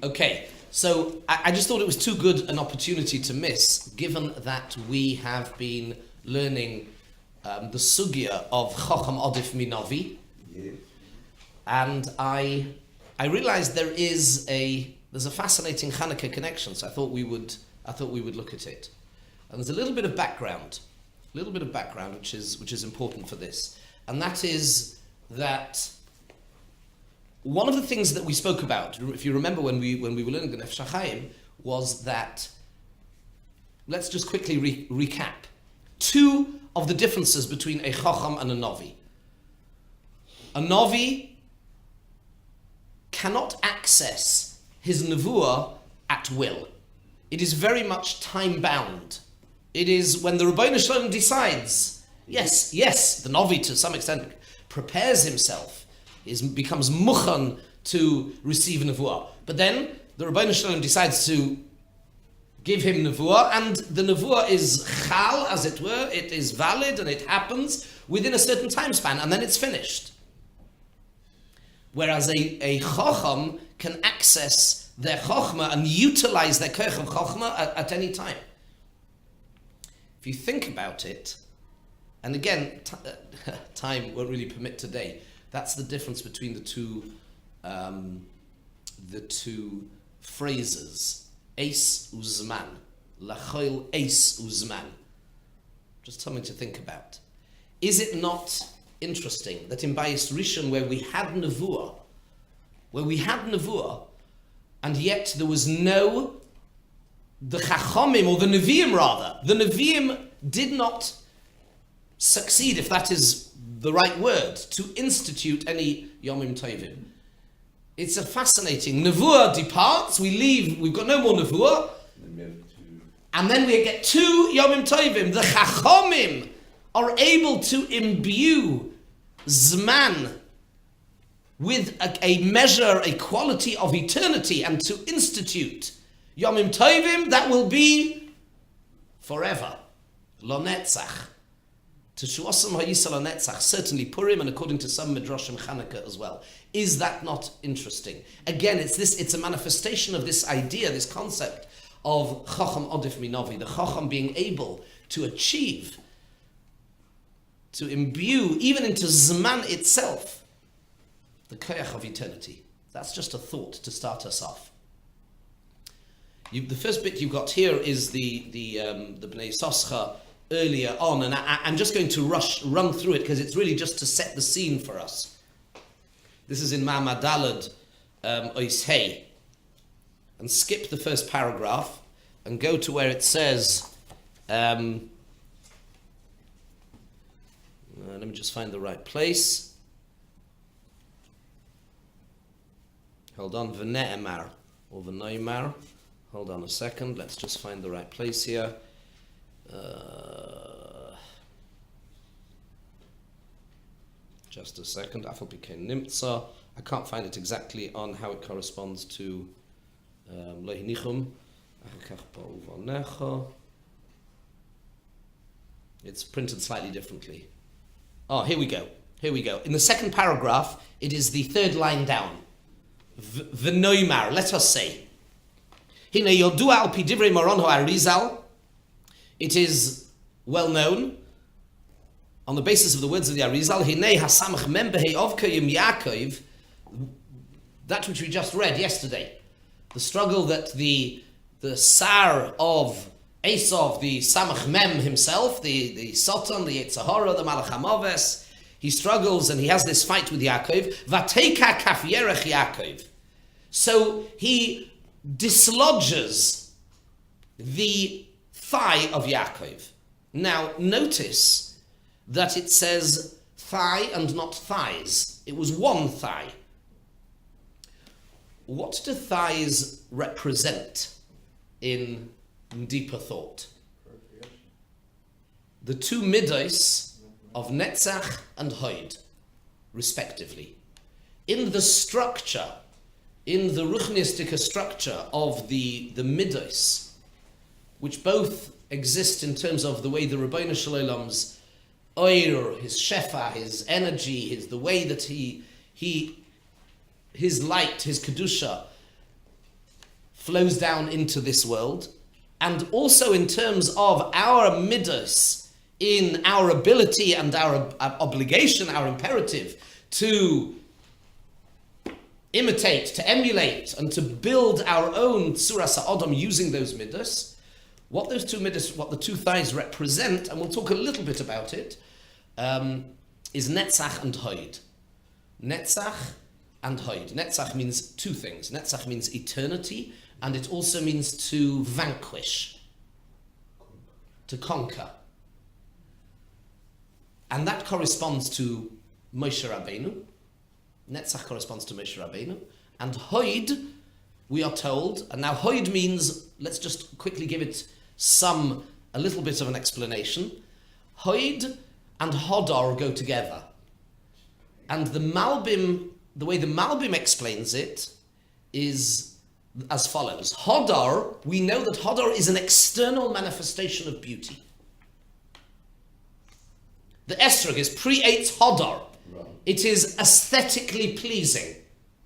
Okay, so I just thought it was too good an opportunity to miss, given that we have been learning the sugya of Chacham Adif Manavi, and I realized there's a fascinating Chanuka connection. So I thought we would look at it, and there's a little bit of background, which is important for this, and that is that. One of the things that we spoke about, if you remember when we were learning the Nefesh HaChaim, was that, let's just quickly recap, two of the differences between a Chacham and a Navi. A Navi cannot access his Nevuah at will. It is very much time-bound. It is when the Rebbeinu Shalom decides, yes, the Navi to some extent prepares himself, becomes mukhan to receive nevuah. But then the Rebbeinu Shalom decides to give him nevuah, and the nevuah is chal, as it were. It is valid and it happens within a certain time span, and then it's finished. Whereas a chacham can access their chachma and utilize their koach of chachma at any time. If you think about it, and again, time won't really permit today. That's the difference between the two phrases. Eis uzman. Lachol eis uzman. Just something to think about. Is it not interesting that in Bayis Rishon, where we had nevuah, and yet there was the chachamim, or the neviim rather, the neviim did not succeed, if that is the right word, to institute any Yomim Tovim. It's a fascinating. Nevuah departs, we leave, we've got no more Nevuah, and then we get two Yomim Tovim. The Chachomim are able to imbue Zman with a measure, a quality of eternity, and to institute Yomim Tovim that will be forever. Lo Netzach. Teshuosam ha'yisal ha'netzach, certainly Purim, and according to some Midrashim Chanuka as well. Is that not interesting? Again, it's a manifestation of this idea, this concept of Chacham Adif Manavi, the Chacham being able to achieve, to imbue, even into Zman itself, the koach of eternity. That's just a thought to start us off. The first bit you've got here is the Bnei Yissaschar earlier on, and I'm just going to run through it because it's really just to set the scene for us. This is in Ma'amad Daled Ois Hey, and skip the first paragraph and go to where it says, let me just find the right place. Hold on, V'ne'emar or V'noimar. Hold on a second, let's just find the right place here. Just a second. Afal Pikein Nimtza. I can't find it exactly on how it corresponds to Lohinichum. It's printed slightly differently. Oh, here we go. In the second paragraph, it is the third line down. V'noimar. Let us say. Hine yodua al pi divrei Moron ha'Arizal. It is well known, on the basis of the words of the Arizal, Hinei hasamach mem behei ovkayim Yaakov, that which we just read yesterday, the struggle that the Sar of Esav, the Samach Mem himself, the Satan, the Yetzer Hara, the Malach HaMoves, he struggles and he has this fight with Yaakov. Vateka kaf yerech Yaakov. So he dislodges the thigh of Yaakov. Now notice that it says thigh and not thighs. It was one thigh. What do thighs represent in deeper thought? The two midos of Netzach and Hod, respectively. In the structure, in the ruchnistic structure of the midos, which both exist in terms of the way the Rebbeinu Shalom's oir, his shefa, his energy, the way that his light, his kedusha, flows down into this world, and also in terms of our midas, in our ability and our obligation, our imperative to imitate, to emulate, and to build our own tzuras ha'adam using those midas. What those two midas, what the two thighs represent, and we'll talk a little bit about it, is netzach and hoid. Netzach and hoid. Netzach means two things. Netzach means eternity, and it also means to vanquish, to conquer. And that corresponds to Moshe Rabbeinu. Netzach corresponds to Moshe Rabbeinu. And hoid, we are told, and now hoid means, let's just quickly give it a little bit of an explanation. Hoid and hodar go together. And the way the Malbim explains it is as follows. Hodar, we know that hodar is an external manifestation of beauty. The estrog creates hodar. Right. It is aesthetically pleasing.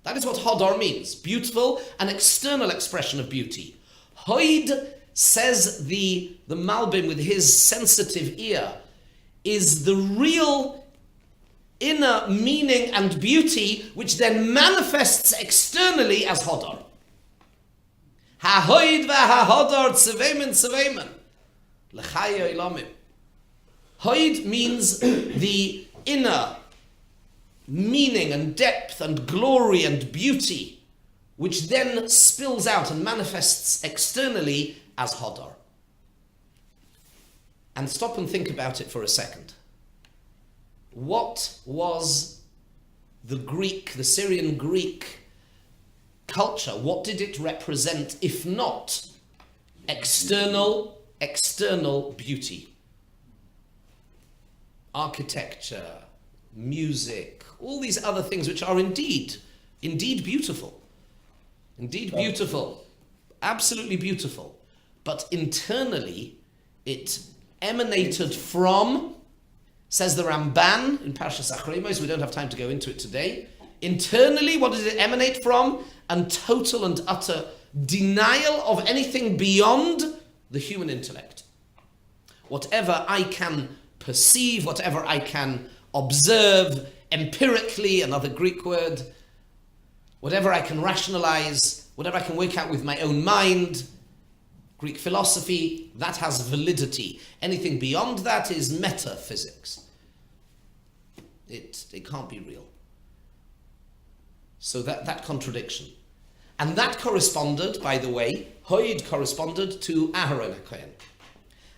That is what hodar means. Beautiful, an external expression of beauty. Hoid, says the Malbim with his sensitive ear, is the real inner meaning and beauty which then manifests externally as hodar. Ha-hoid va-ha-hodar tzeveimen tzeveimen. L'chaya ilamim. Hoid means the inner meaning and depth and glory and beauty, which then spills out and manifests externally as hodar. And stop and think about it for a second. What was the Syrian Greek culture? What did it represent, if not external beauty? Architecture, music, all these other things which are indeed beautiful. Indeed beautiful. Absolutely beautiful. But internally, it emanated from, says the Ramban in Parshas Achremos, we don't have time to go into it today. Internally, what did it emanate from? And total and utter denial of anything beyond the human intellect. Whatever I can perceive, whatever I can observe empirically, another Greek word, whatever I can rationalize, whatever I can work out with my own mind, Greek philosophy, that has validity. Anything beyond that is metaphysics. It can't be real. So that contradiction. And that corresponded, by the way, Hoid corresponded to Aharon HaKohen.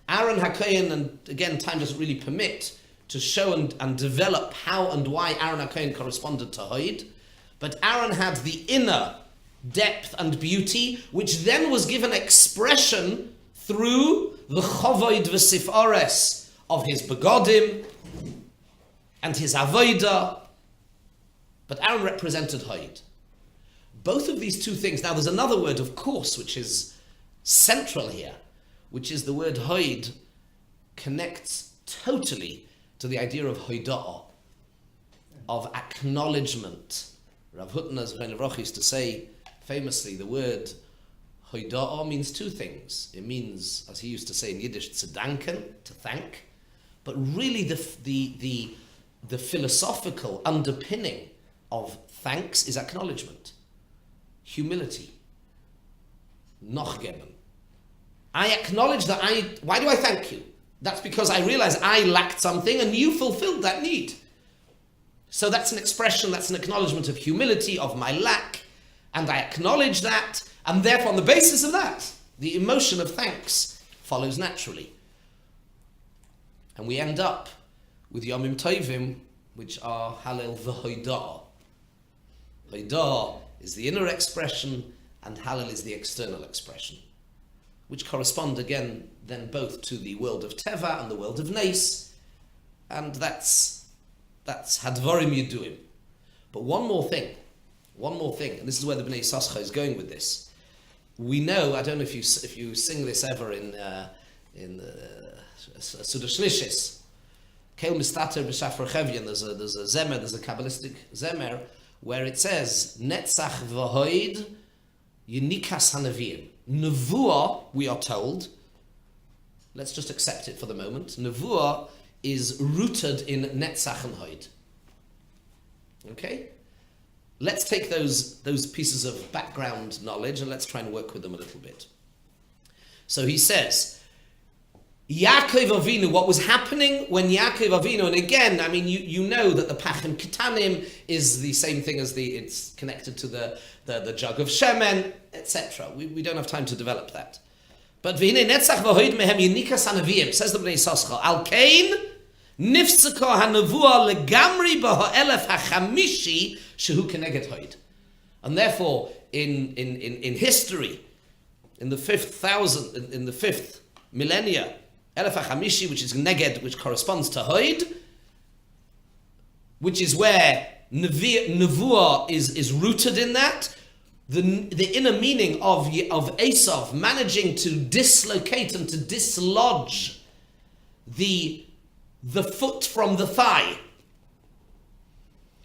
Aaron HaKohen, and again, time doesn't really permit to show and develop how and why Aaron HaKohen corresponded to Hoid, but Aaron had the inner depth and beauty, which then was given expression through the Chovoid v'Sifores of his begodim and his avodah. But Aaron represented Hoid. Both of these two things. Now there's another word, of course, which is central here, which is the word Hoid connects totally to the idea of Hoida'ah, of acknowledgement. Rav Hutner's Rebbeinu used to say famously, the word Hoida'ah means two things. It means, as he used to say in Yiddish, tzedanken, to thank, but really the philosophical underpinning of thanks is acknowledgement, humility, nachgeben. I acknowledge that why do I thank you? That's because I realize I lacked something and you fulfilled that need. So that's an expression, that's an acknowledgement of humility, of my lack, and I acknowledge that, and therefore on the basis of that, the emotion of thanks follows naturally. And we end up with Yomim Tovim, which are Hallel v'Hoida'ah. Hoida'ah is the inner expression, and Hallel is the external expression, which correspond again then both to the world of Teva and the world of Nes, and that's Hadvarim Yeduim. But one more thing, and this is where the Bnei Yissaschar is going with this. We know, I don't know if you sing this ever in Suda Shnishis, Keil Mistater B'Shafar Chevyan, there's a Zemer, there's a Kabbalistic Zemer, where it says, Netzach v'Hoid Yenikas Hanavim. Nevuah, we are told, let's just accept it for the moment. Nevuah is rooted in Netzach and Hoid. Okay? Let's take those pieces of background knowledge and let's try and work with them a little bit. So he says, Yaakov Avinu, what was happening when Yaakov Avinu, and again, I mean, you know that the Pachim Ketanim is the same thing as it's connected to the jug of Shemen, etc. We don't have time to develop that. But V'hinei netzach v'hoid mehem yinikas hanavim, says the Bnei Yissaschar, al kein nifsaka hanavua legamri b'ha'elef hachamishi shehu keneged hoid. And therefore, in history, in the fifth millennia, Elef HaChamishi, which is Neged, which corresponds to Hoid, which is where Nevuah is rooted in that. The inner meaning of Esav managing to dislocate and to dislodge the foot from the thigh,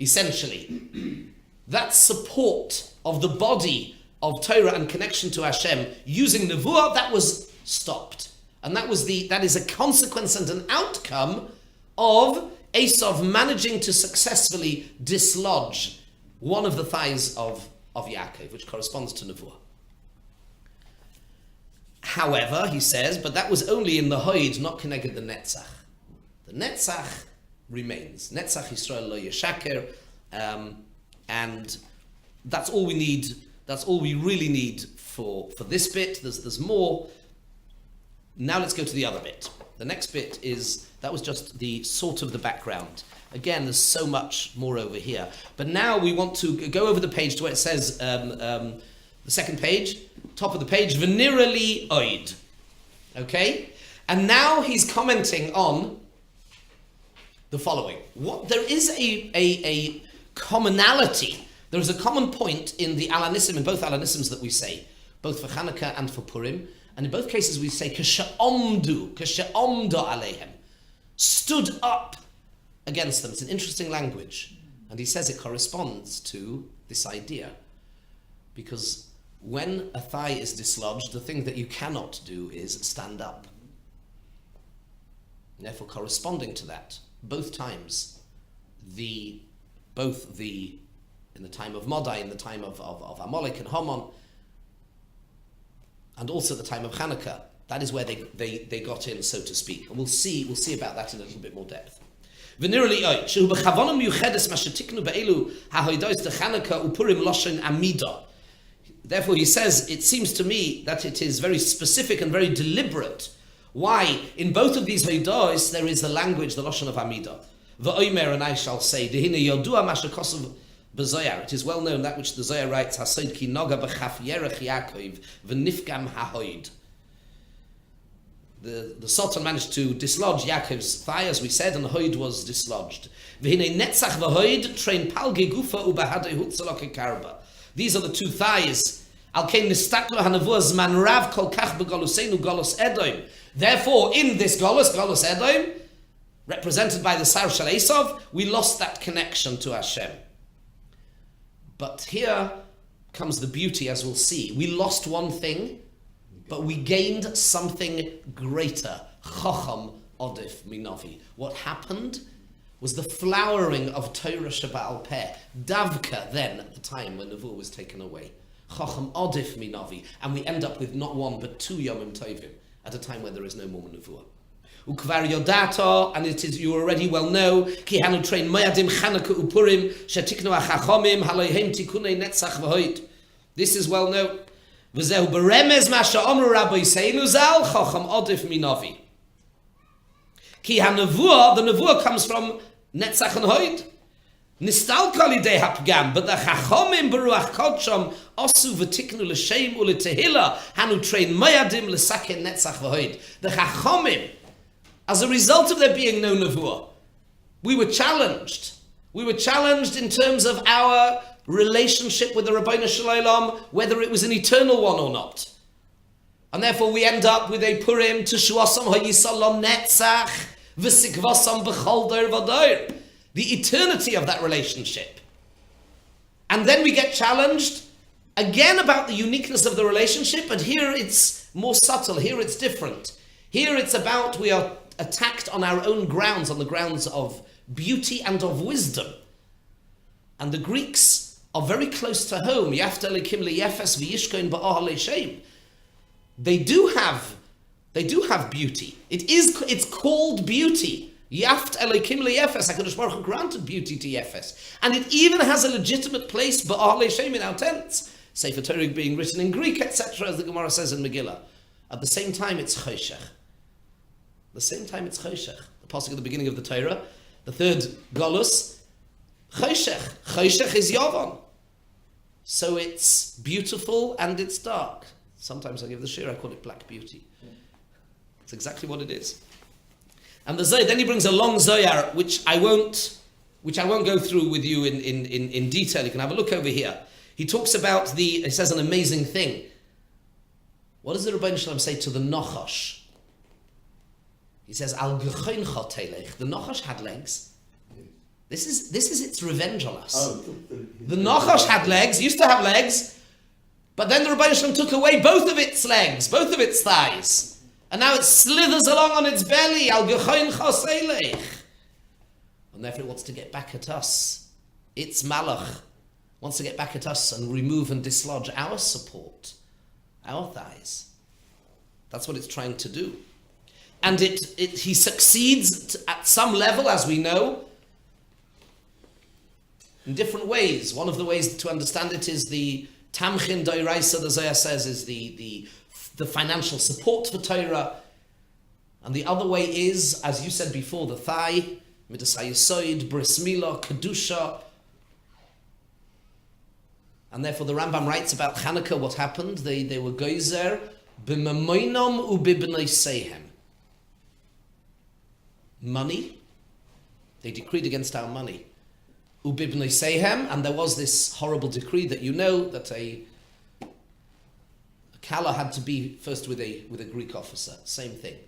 essentially. That support of the body of Torah and connection to Hashem using Nevuah, that was stopped. And that is a consequence and an outcome of Esav managing to successfully dislodge one of the thighs of Yaakov, which corresponds to Nevuah. However, he says, but that was only in the Hoid, not connected the Netzach. The Netzach remains. Netzach Yisrael lo yeshshaker, and that's all we need. That's all we really need for this bit. There's more. Now let's go to the other bit. The next bit that was just the sort of the background. Again, there's so much more over here. But now we want to go over the page to where it says, the second page, top of the page, Venirali Oid. Okay? And now he's commenting on the following. There is a commonality. There is a common point in the Alanism, in both Alanisms that we say, both for Chanuka and for Purim. And in both cases we say, Kashe'omdu aleihem, stood up against them. It's an interesting language. And he says it corresponds to this idea. Because when a thigh is dislodged, the thing that you cannot do is stand up. And therefore, corresponding to that, both times, in the time of Modai, in the time of Amalek and Haman, and also the time of Chanuka, that is where they got in, so to speak. And we'll see about that in a little bit more depth. Therefore he says, it seems to me that it is very specific and very deliberate why in both of these Hoidos there is the language, the Lashon of Amidah. V'omer, and I shall say, it is well known that which the Zohar writes, Hasoid ki noga b'chaf yerech Yaakov v'nifgam hahoid. The Sultan managed to dislodge Yaakov's thigh, as we said, and the hoid was dislodged. V'hinei netzach v'hoid trein palge gufa ubahadei hutzalok karba. These are the two thighs. Al kein nistaklo hanavuah zman rav kol kach b'goluseinu golos Edom. Therefore, in this golos Edom, represented by the Sar Shel Esav, we lost that connection to Hashem. But here comes the beauty, as we'll see. We lost one thing, but we gained something greater. Chacham Adif Manavi. What happened was the flowering of Torah Sheba'al Peh. Davka then, at the time when Nevuah was taken away. Chacham Adif Manavi. And we end up with not one, but two Yomim Tovim, at a time where there is no more Nevuah. Ukvar yodato, and it is, you already well know, ki hanu train moyadim Chanuka upurim shetiknu achachomim halohem tikunei netzach v'hoid. This is well known. V'zehu beremez masha omru Rabbi Seinu zal chacham adif minavi. Ki hanevuah, the nevuah comes from netzach and hoid. Nistal kalidei hapgam, but the chachomim beruach kodsham osu v'tiknu l'shem u'letehila hanu train moyadim l'saken netzach v'hoid. The chachomim, as a result of there being no nevuah, we were challenged. We were challenged in terms of our relationship with the Rabbeinu Shalom, whether it was an eternal one or not. And therefore we end up with a Purim, Teshuasam ha'yisalom netzach, v'sikvasam b'chol dor v'dor. The eternity of that relationship. And then we get challenged Again, about the uniqueness of the relationship, but here it's more subtle, here it's different. Here it's about we are attacked on our own grounds, on the grounds of beauty and of wisdom. And the Greeks are very close to home. They do have beauty. It's called beauty. Yaft Elokim leyefes. HaKadosh Baruch Hu granted beauty to Yefes. And it even has a legitimate place ba'al le'shem in our tents. Sefer Torah being written in Greek, etc., as the Gemara says in Megillah. At the same time, it's choshech. The pasuk at the beginning of the Torah, the third Golus, choshech. Choshech is Yavan. So it's beautiful and it's dark. Sometimes I give the shir, I call it black beauty. It's exactly what it is. And the Zohar, then he brings a long Zohar, which I won't go through with you in detail. You can have a look over here. He talks about he says an amazing thing. What does the Rebbeinu Shalom say to the Nachash? He says, Al Gechoincha Telech. The Nachash had legs. This is its revenge on us. The Nachash had legs, used to have legs, but then the Rebbeinu Shalom took away both of its legs, both of its thighs. And now it slithers along on its belly. Al Gechoincha Telech. And therefore it wants to get back at us. Its Malach wants to get back at us and remove and dislodge our support, our thighs. That's what it's trying to do. And he succeeds at some level, as we know, in different ways. One of the ways to understand it is the Tamchin Doiraisa, the Zohar says, is the financial support for Torah. And the other way is, as you said before, the thigh, Midas HaYesod, Bris Milah, Kedusha. And therefore the Rambam writes about Chanuka, what happened. They were gozer, b'mamoinom u'bibnei sehem. Money, they decreed against our money. Ubibnei sehem, and there was this horrible decree that you know, that a Kala had to be first with a Greek officer. Same thing.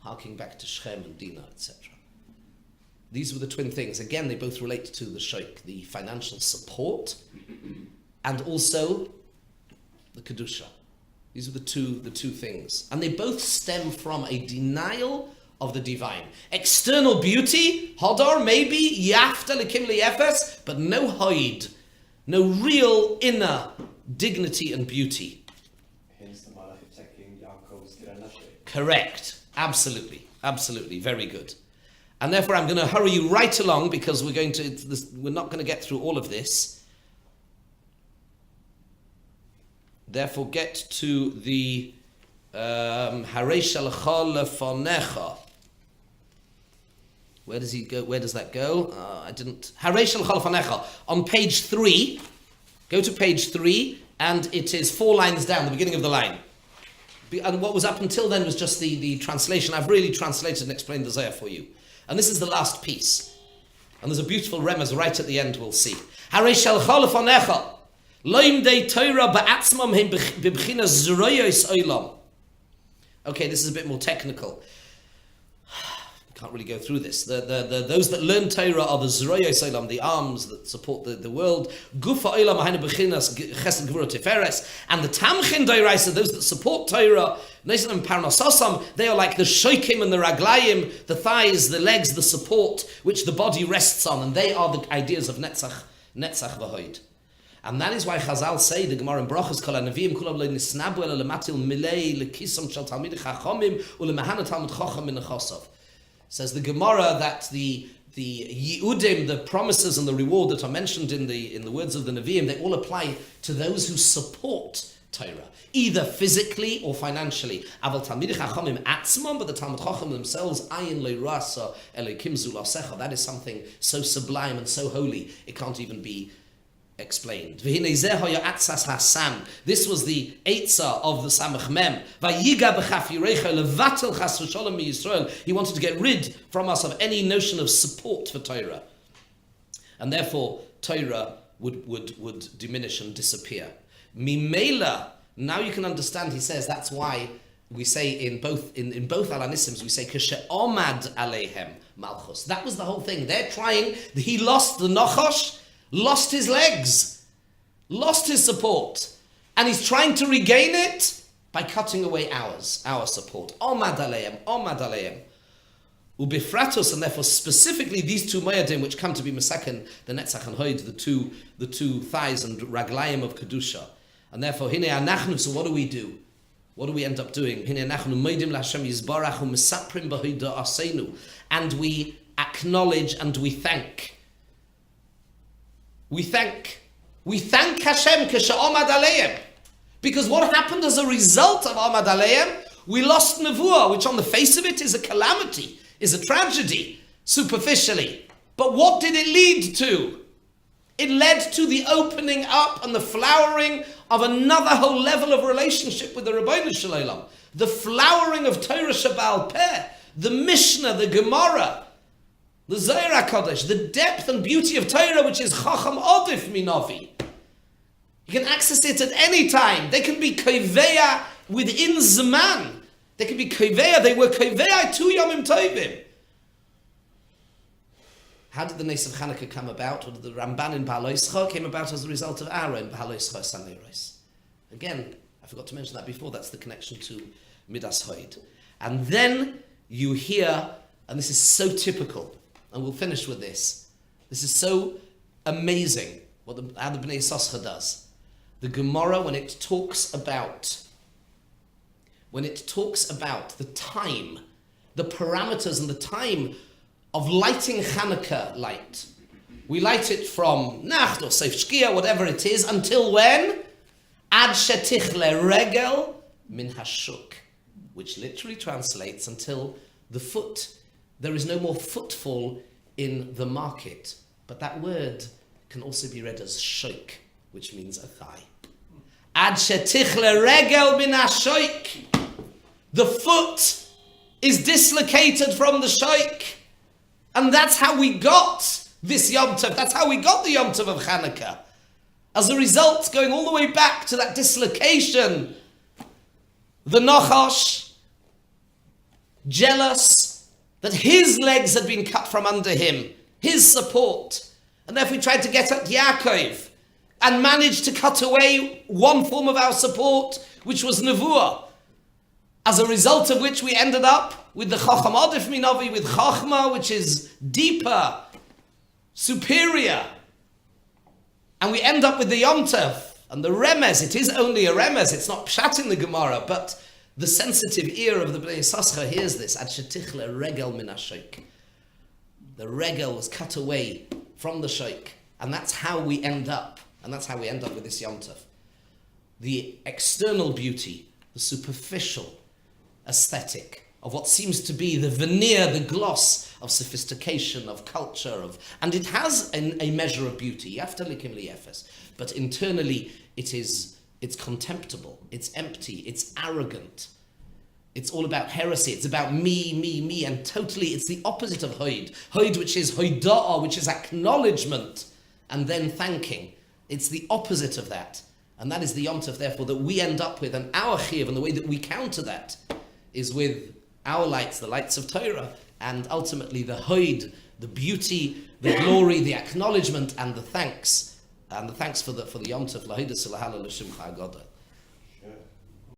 Harking back to Shechem and Dinah, etc. These were the twin things. Again, they both relate to the Sheikh, the financial support, and also the Kedusha. These are the two things. And they both stem from a denial of the divine. External beauty, Hodor, maybe, Yafta Lekim Leyefes, but no hide, no real inner dignity and beauty. Hence the Malach attacking Yaakov's Giranashe. Correct. Absolutely. Very good. And therefore I'm going to hurry you right along because we're not going to get through all of this. Therefore get to the Harei Shalcha Lefanecha. Where does he go? Where does that go? I didn't. Harei Shalcha Lefanecha. On page 3, go to page 3, and it is 4 lines down, the beginning of the line. And what was up until then was just the translation. I've really translated and explained the Zohar for you. And this is the last piece. And there's a beautiful remez right at the end, we'll see. Harei Shalcha Lefanecha. Okay, this is a bit more technical. We can't really go through this. Those that learn Torah are the Zroyos Olam, the arms that support the world. Gufa Olam Ahayna Bechinas Chesed Gevurah Tiferes, and the Tamchin Doiraisa, those that support Torah, Nesan and Parnasosam, they are like the Shoikim and the Raglayim, the thighs, the legs, the support which the body rests on, and they are the ideas of Netzach V'Hoid. And that is why Chazal say, the Gemara in Brachos, Kol HaNeviim Kulam Lo Nisnabu Ela Lematil Milei Lekisam Shel Talmidei Chachomim Ulemahana Talmud Chacham Min Nechosov. Says the Gemara that the Yiudim, the promises and the reward that are mentioned in the words of the Nevi'im, they all apply to those who support Torah, either physically or financially. Aval Talmidei Chachomim Atzmon, but the Talmud Chacham themselves, Ayin Leirasa Elokim Zulasecha. That is something so sublime and so holy, it can't even be explained. This was the Eitzah of the Samach Mem. He wanted to get rid from us of any notion of support for Torah. And therefore, Torah would diminish and disappear. Mimela, now you can understand, he says, that's why we say in both Alanisms, we say, Keshe Omad Aleihem Malchus. That was the whole thing. They're trying, he lost the Nachash, lost his legs, lost his support. And he's trying to regain it by cutting away our support. Omad aleim. Ubifratos, and therefore specifically these two moyadim which come to be Mesaken, the Netzach and Hoid, the two thighs and raglayim of Kedusha. And therefore, Hine anachnu, so what do we do? What do we end up doing? Hine anachnu moedim l'Hashem yizbarach u'mesaprim b'hoida asenu. And we acknowledge and we thank. We thank Hashem k'sha'omad aleim. Because what happened as a result of Omad aleim? We lost Nevuah, which on the face of it is a calamity, is a tragedy, superficially. But what did it lead to? It led to the opening up and the flowering of another whole level of relationship with the Ribbono Shel Olam. The flowering of Torah Shebaal Peh, the Mishnah, the Gemara, the Zohar HaKadosh, the depth and beauty of Torah, which is Chacham Adif Manavi. You can access it at any time. They can be koveya within Zman. They can be koveya. They were koveya 2 Yomim Tovim. How did the Nes of Chanuka come about? Or did the Ramban in Bahal Yisrael came about as a result of Aaron, Bahal Yisrael Saneros? Again, I forgot to mention that before. That's the connection to Midas Hoid. And then you hear, and this is so typical, and we'll finish with this. This is so amazing how the Bnei Yissaschar does. The Gemara, when it talks about the time, the parameters and the time of lighting Chanuka light, we light it from Nacht or Seif Shkia, whatever it is, until when? Ad shetichle regel min hashuk, which literally translates until the foot, there is no more footfall in the market. But that word can also be read as shoik, which means a thigh. Ad shetichle regel min hashoik. The foot is dislocated from the shoik. And that's how we got this Yom Tov. That's how we got the Yom Tov of Chanuka. As a result, going all the way back to that dislocation, the Nachash, jealous that his legs had been cut from under him, his support, and therefore he tried to get at Yaakov and managed to cut away one form of our support, which was Nevuah. As a result of which we ended up with the Chacham Adif Manavi, with Chachma, which is deeper, superior. And we end up with the Yom Tov and the Remez. It is only a Remez, it's not Pshat in the Gemara, but the sensitive ear of the Bnei Yissaschar hears this. Ad shetichle regel min hashoik. The regel was cut away from the shoik. And that's how we end up. And that's how we end up with this Yom Tov. The external beauty, the superficial aesthetic of what seems to be the veneer, the gloss of sophistication, of culture, and it has a measure of beauty. But internally, it's contemptible, it's empty, it's arrogant. It's all about heresy. It's about me, and totally it's the opposite of Hoid. Hoid, which is Hoida'ah, which is acknowledgement, and then thanking. It's the opposite of that. And that is the Yom Tov, therefore, that we end up with, and our chiyuv, and the way that we counter that is with our lights, the lights of Torah, and ultimately the Hoid, the beauty, the glory, the acknowledgement, and the thanks for the Yom Tov, Lahidas L'Hala L'Shimcha Agoda.